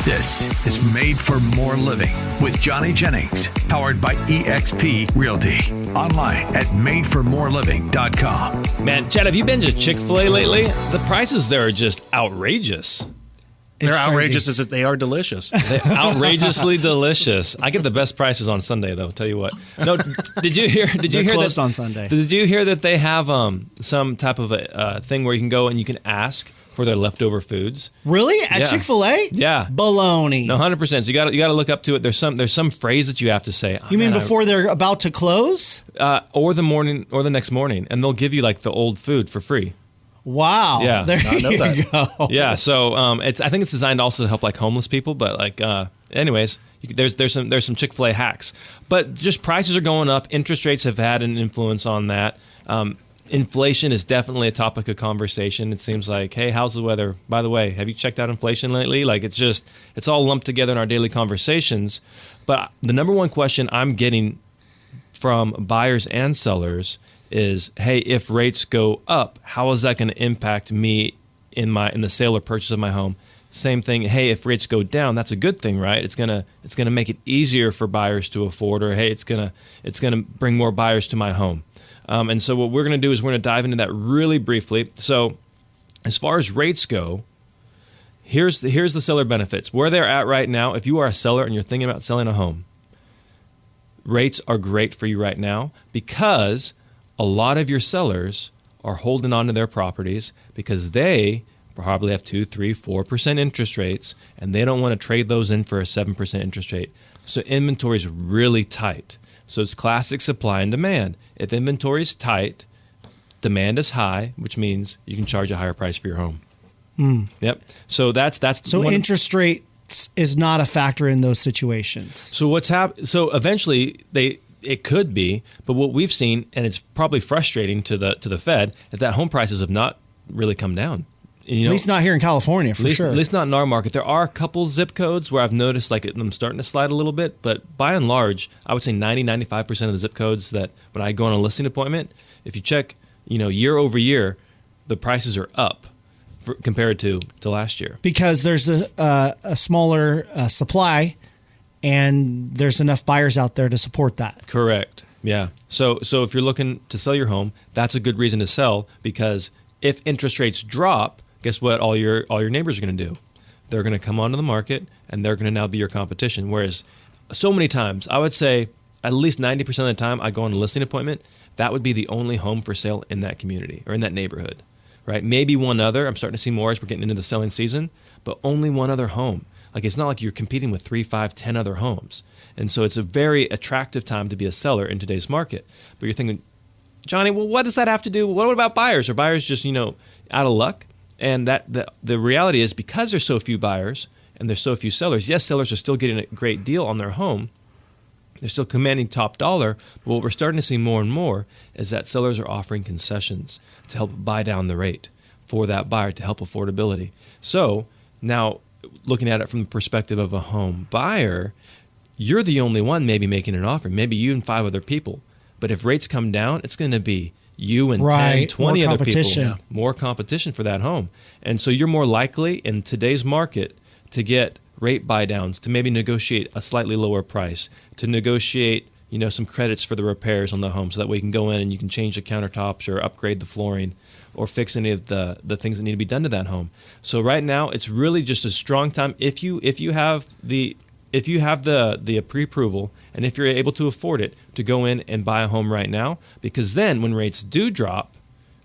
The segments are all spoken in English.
This is Made for More Living with Johnny Jennings, powered by eXp Realty. Online at madeformoreliving.com. Man, Chad, have you been to Chick-fil-A lately? The prices there are just outrageous. They're outrageous as they are delicious. They're outrageously delicious. I get the best prices on Sunday, though. Tell you what. No, did you hear? Did you hear closed that on Sunday? Did you hear that they have some type of a thing where you can go and you can ask for their leftover foods? Really? At Yeah. Chick-fil-A? Yeah. Baloney. No, 100%. So you got to look up to it. There's some phrase that you have to say. You mean before they're about to close? Or the morning or the next morning, and they'll give you like the old food for free. Wow. Yeah. There you go. Yeah, so I think it's designed also to help like homeless people, but like anyways, there's some Chick-fil-A hacks. But just prices are going up, interest rates have had an influence on that. Inflation is definitely a topic of conversation. It seems like, hey, how's the weather? By the way, have you checked out inflation lately? Like it's all lumped together in our daily conversations. But the number one question I'm getting from buyers and sellers is, hey, if rates go up, how is that going to impact me in the sale or purchase of my home? Same thing. Hey, if rates go down, that's a good thing, right? It's gonna make it easier for buyers to afford, or hey, it's gonna bring more buyers to my home. And so what we're gonna do is we're gonna dive into that really briefly. So as far as rates go, here's the seller benefits. Where they're at right now, if you are a seller and you're thinking about selling a home, rates are great for you right now because a lot of your sellers are holding on to their properties because they probably have 2, 3, 4% interest rates, and they don't want to trade those in for a 7% interest rate. So inventory is really tight. So it's classic supply and demand. If inventory is tight, demand is high, which means you can charge a higher price for your home. Yep. So that's So interest rates is not a factor in those situations. So what's happened? So eventually it could be, but what we've seen, and it's probably frustrating to the Fed, is that home prices have not really come down. At least not here in California, for sure. At least not in our market. There are a couple zip codes where I've noticed like them starting to slide a little bit, but by and large, I would say 90-95% of the zip codes that when I go on a listing appointment, if you check, year over year, the prices are up compared to last year. Because there's a smaller supply, and there's enough buyers out there to support that. Correct. Yeah. So if you're looking to sell your home, that's a good reason to sell, because if interest rates drop, guess what all your neighbors are going to do? They're going to come onto the market, and they're going to now be your competition. Whereas so many times, I would say at least 90% of the time I go on a listing appointment, that would be the only home for sale in that community or in that neighborhood, right? Maybe one other. I'm starting to see more as we're getting into the selling season, but only one other home. Like, it's not like you're competing with 3, 5, 10 other homes. And so it's a very attractive time to be a seller in today's market. But you're thinking, Johnny, well, what does that have to do? What about buyers? Are buyers just, out of luck? And that the reality is, because there's so few buyers and there's so few sellers, yes, sellers are still getting a great deal on their home. They're still commanding top dollar. But what we're starting to see more and more is that sellers are offering concessions to help buy down the rate for that buyer, to help affordability. So now, looking at it from the perspective of a home buyer, you're the only one maybe making an offer, maybe you and 5 other people. But if rates come down, it's going to be you and 10, 20 other people. More competition for that home. And so you're more likely in today's market to get rate buy downs, to maybe negotiate a slightly lower price, to negotiate some credits for the repairs on the home, so that way you can go in and you can change the countertops or upgrade the flooring or fix any of the things that need to be done to that home. So right now, it's really just a strong time if you have the pre-approval, and if you're able to afford it, to go in and buy a home right now. Because then when rates do drop,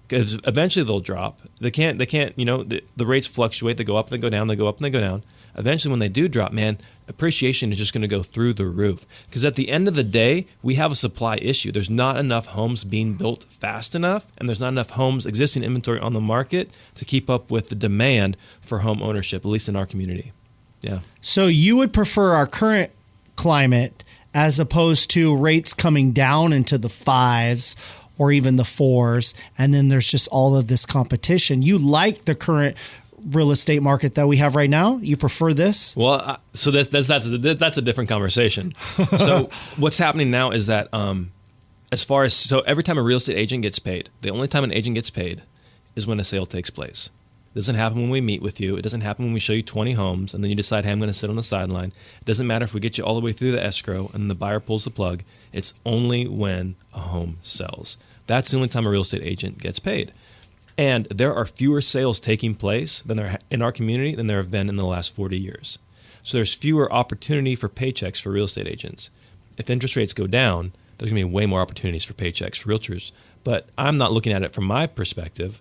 because eventually they'll drop, they can't the rates fluctuate, they go up, they go down, they go up, and they go down. Eventually when they do drop, man, appreciation is just going to go through the roof. Because at the end of the day, we have a supply issue. There's not enough homes being built fast enough, and there's not enough homes, existing inventory on the market, to keep up with the demand for home ownership, at least in our community. Yeah. So you would prefer our current climate as opposed to rates coming down into the 5s or even the 4s, and then there's just all of this competition. You like the current real estate market that we have right now? You prefer this? Well, so that's a different conversation. So what's happening now is that every time a real estate agent gets paid, the only time an agent gets paid is when a sale takes place. doesn't happen when we meet with you. It doesn't happen when we show you 20 homes and then you decide, hey, I'm going to sit on the sideline. It doesn't matter if we get you all the way through the escrow and the buyer pulls the plug. It's only when a home sells. That's the only time a real estate agent gets paid. And there are fewer sales taking place than there in our community than there have been in the last 40 years. So there's fewer opportunity for paychecks for real estate agents. If interest rates go down, there's going to be way more opportunities for paychecks for realtors. But I'm not looking at it from my perspective.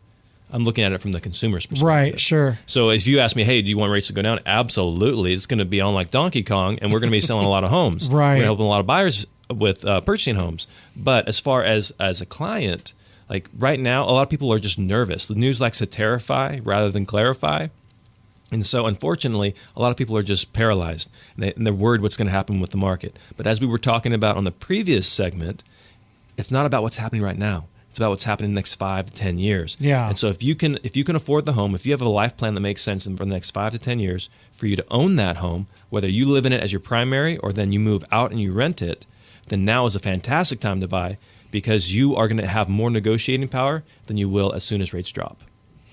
I'm looking at it from the consumer's perspective. Right, sure. So if you ask me, hey, do you want rates to go down? Absolutely. It's going to be on like Donkey Kong, and we're going to be selling a lot of homes. Right. We're going to help a lot of buyers with purchasing homes. But as far as a client, like right now, a lot of people are just nervous. The news likes to terrify rather than clarify. And so, unfortunately, a lot of people are just paralyzed, and they're worried what's going to happen with the market. But as we were talking about on the previous segment, it's not about what's happening right now. It's about what's happening in the next 5 to 10 years. Yeah. And so, if you can afford the home, if you have a life plan that makes sense for the next 5 to 10 years for you to own that home, whether you live in it as your primary or then you move out and you rent it, then now is a fantastic time to buy because you are going to have more negotiating power than you will as soon as rates drop.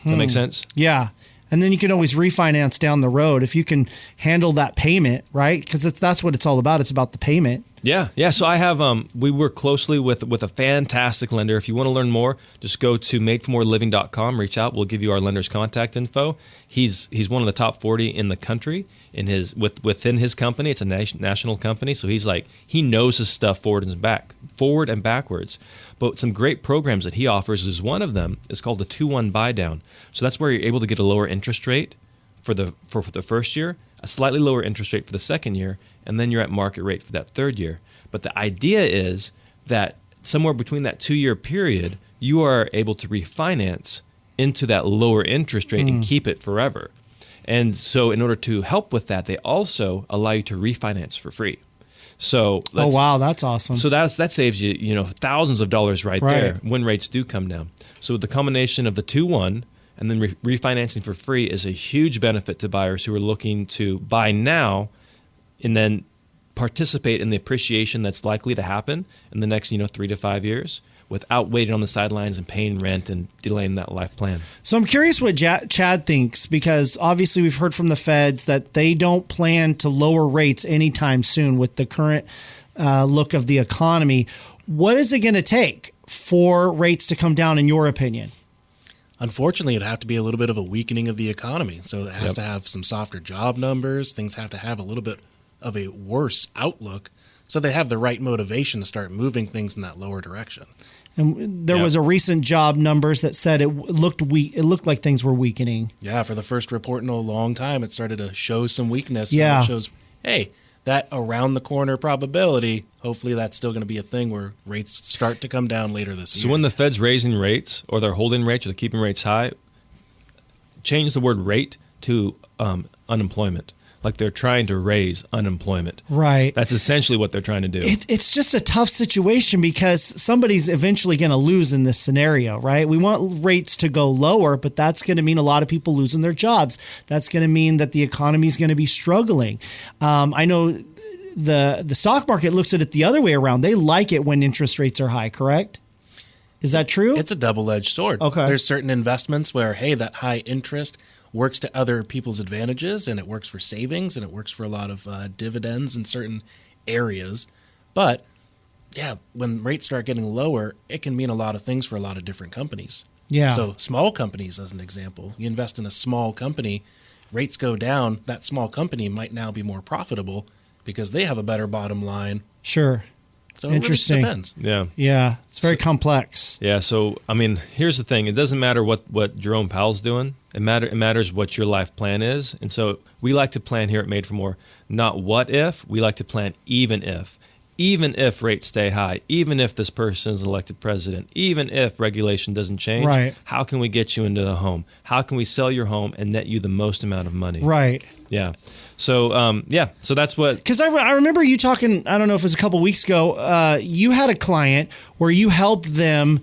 Does that make sense? Yeah. And then you can always refinance down the road if you can handle that payment, right? Because that's what it's all about. It's about the payment. Yeah. So I have we work closely with a fantastic lender. If you want to learn more, just go to madeformoreliving.com. Reach out. We'll give you our lender's contact info. He's one of the top 40 in the country within his company. It's a national company, so he knows his stuff forward and backwards. But some great programs that he offers is one of them is called the 2-1 buy down. So that's where you're able to get a lower interest rate for the first year, a slightly lower interest rate for the second year, and then you're at market rate for that third year. But the idea is that somewhere between that 2-year period, you are able to refinance into that lower interest rate and keep it forever. And so in order to help with that, they also allow you to refinance for free. So wow, that's awesome. So that saves you thousands of dollars right there when rates do come down. So the combination of the 2-1 and then refinancing for free is a huge benefit to buyers who are looking to buy now and then participate in the appreciation that's likely to happen in the next 3 to 5 years without waiting on the sidelines and paying rent and delaying that life plan. So I'm curious what Chad thinks, because obviously we've heard from the feds that they don't plan to lower rates anytime soon with the current look of the economy. What is it going to take for rates to come down, in your opinion? Unfortunately, it'd have to be a little bit of a weakening of the economy. So it has to have some softer job numbers. Things have to have a little bit of a worse outlook so they have the right motivation to start moving things in that lower direction. And there was a recent job numbers that said it looked weak. It looked like things were weakening. Yeah, for the first report in a long time, it started to show some weakness. Yeah. And it shows, hey, that around the corner probability, hopefully that's still going to be a thing where rates start to come down later this year. So when the Fed's raising rates or they're holding rates or they're keeping rates high, change the word rate to unemployment. Like they're trying to raise unemployment. Right. That's essentially what they're trying to do. It's just a tough situation because somebody's eventually going to lose in this scenario, right? We want rates to go lower, but that's going to mean a lot of people losing their jobs. That's going to mean that the economy is going to be struggling. I know the stock market looks at it the other way around. They like it when interest rates are high, correct? Is that true? It's a double-edged sword. Okay. There's certain investments where, hey, that high interest works to other people's advantages, and it works for savings, and it works for a lot of dividends in certain areas. But, yeah, when rates start getting lower, it can mean a lot of things for a lot of different companies. Yeah. So small companies, as an example, you invest in a small company, rates go down, that small company might now be more profitable because they have a better bottom line. Sure. So it Interesting. really depends. Yeah. Yeah. It's very complex. Yeah. So, I mean, here's the thing. It doesn't matter what Jerome Powell's doing. It matters what your life plan is. And so we like to plan here at Made for More, not what if, we like to plan even if. Even if rates stay high, even if this person is elected president, even if regulation doesn't change, right. How can we get you into the home? How can we sell your home and net you the most amount of money? Right. Yeah. So, so that's what... Because I remember you talking, I don't know if it was a couple weeks ago, you had a client where you helped them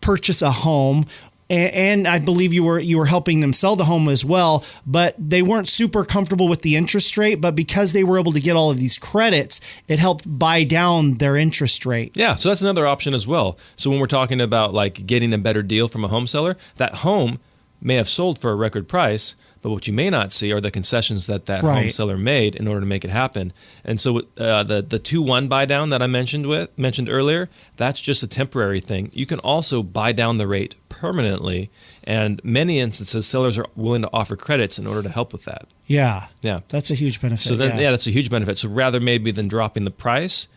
purchase a home. And I believe you were helping them sell the home as well, but they weren't super comfortable with the interest rate. But because they were able to get all of these credits, it helped buy down their interest rate. Yeah, so that's another option as well. So when we're talking about like getting a better deal from a home seller, that home may have sold for a record price, but what you may not see are the concessions that home Right. seller made in order to make it happen. And so the 2-1 buy down that I mentioned earlier, that's just a temporary thing. You can also buy down the rate permanently, and many instances sellers are willing to offer credits in order to help with that. Yeah. Yeah. That's a huge benefit. So then, that's a huge benefit. So rather maybe than dropping the price,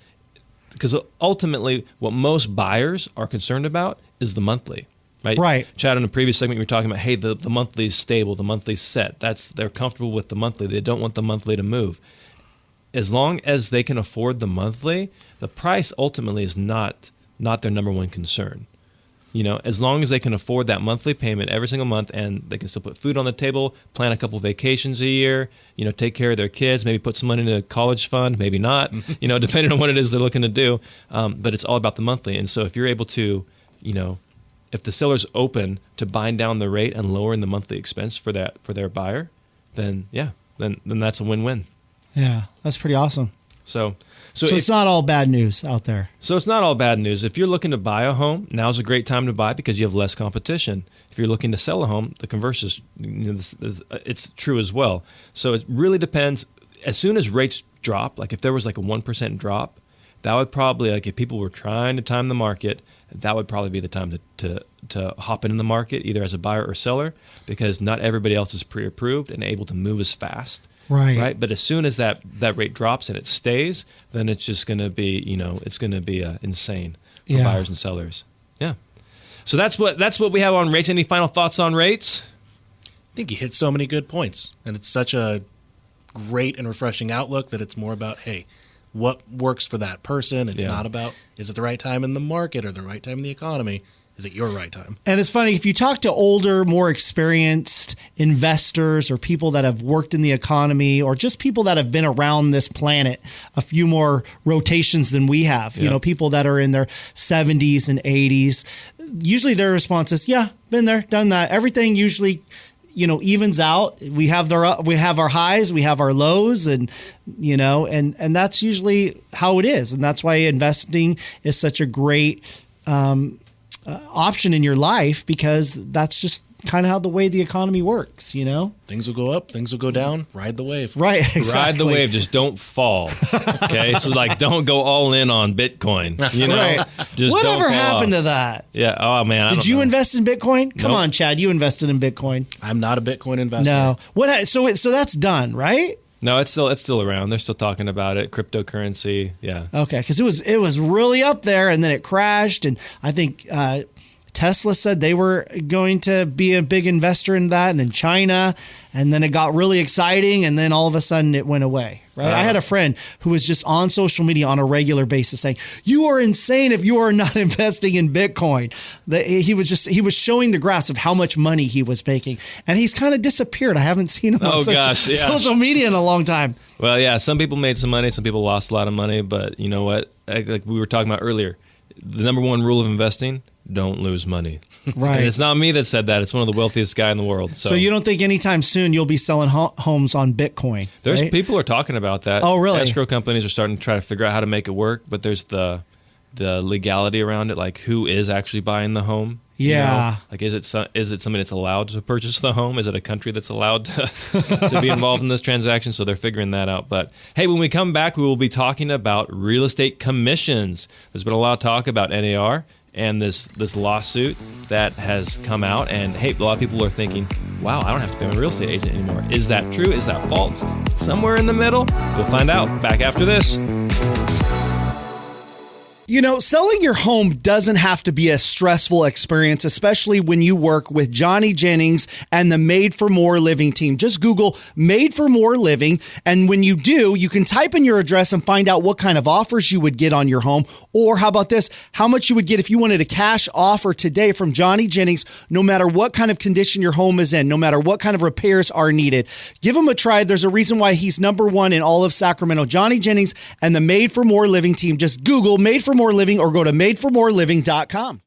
because ultimately what most buyers are concerned about is the monthly. Right. Chad, in the previous segment, you were talking about, hey, the monthly is stable, the monthly's set. They're comfortable with the monthly. They don't want the monthly to move. As long as they can afford the monthly, the price ultimately is not their number one concern. As long as they can afford that monthly payment every single month, and they can still put food on the table, plan a couple vacations a year, take care of their kids, maybe put some money in a college fund, maybe not, depending on what it is they're looking to do. But it's all about the monthly. And so if you're able to, if the seller's open to buying down the rate and lowering the monthly expense for their buyer, then that's a win-win. Yeah, that's pretty awesome. So it's not all bad news out there. So it's not all bad news. If you're looking to buy a home, now's a great time to buy because you have less competition. If you're looking to sell a home, the converse is it's true as well. So it really depends. As soon as rates drop, like if there was like a 1% drop, that would probably, like if people were trying to time the market, that would probably be the time to hop in the market, either as a buyer or seller, because not everybody else is pre-approved and able to move as fast. Right. But as soon as that rate drops and it stays, then it's just going to be, it's going to be insane for buyers and sellers. Yeah. So that's what we have on rates. Any final thoughts on rates? I think you hit so many good points, and it's such a great and refreshing outlook that it's more about, hey, what works for that person. It's not about, is it the right time in the market or the right time in the economy? Is it your right time? And it's funny, if you talk to older, more experienced investors or people that have worked in the economy or just people that have been around this planet a few more rotations than we have, people that are in their 70s and 80s, usually their response is, yeah, been there, done that. Everything usually evens out. We have our highs, we have our lows, and and that's usually how it is. And that's why investing is such a great option in your life, because that's just kind of how the way the economy works. Things will go up, things will go down. Ride the wave. Right. Exactly. Ride the wave. Just don't fall. Okay. So don't go all in on Bitcoin. Right. Just whatever don't fall happened off. to that? Yeah. Oh man. Did you invest in Bitcoin? Come Nope. on, Chad. You invested in Bitcoin. I'm not a Bitcoin investor. No. What? So that's done, right? No, it's still around. They're still talking about it. Cryptocurrency. Yeah. Okay, because it was really up there, and then it crashed, and I think Tesla said they were going to be a big investor in that, and then China, and then it got really exciting, and then all of a sudden it went away. Right? I had a friend who was just on social media on a regular basis saying, "You are insane if you are not investing in Bitcoin." He was showing the graphs of how much money he was making, and he's kind of disappeared. I haven't seen him on social media in a long time. Well, yeah, some people made some money, some people lost a lot of money, but you know what? Like we were talking about earlier, the number one rule of investing: don't lose money. Right. And it's not me that said that. It's one of the wealthiest guy in the world. So you don't think anytime soon you'll be selling homes on Bitcoin? There's right? people are talking about that. Oh, really? Escrow companies are starting to try to figure out how to make it work, but there's the legality around it, like who is actually buying the home. Yeah. Like is it somebody that's allowed to purchase the home? Is it a country that's allowed to be involved in this transaction? So they're figuring that out. But hey, when we come back, we will be talking about real estate commissions. There's been a lot of talk about NAR and this lawsuit that has come out. And hey, a lot of people are thinking, wow, I don't have to become a real estate agent anymore. Is that true? Is that false? Somewhere in the middle? We'll find out. Back after this. Selling your home doesn't have to be a stressful experience, especially when you work with Johnny Jennings and the Made for More Living team. Just Google Made for More Living, and when you do, you can type in your address and find out what kind of offers you would get on your home, or how about this, how much you would get if you wanted a cash offer today from Johnny Jennings, no matter what kind of condition your home is in, no matter what kind of repairs are needed. Give him a try. There's a reason why he's number one in all of Sacramento. Johnny Jennings and the Made for More Living team. Just Google Made for More Living or go to madeformoreliving.com.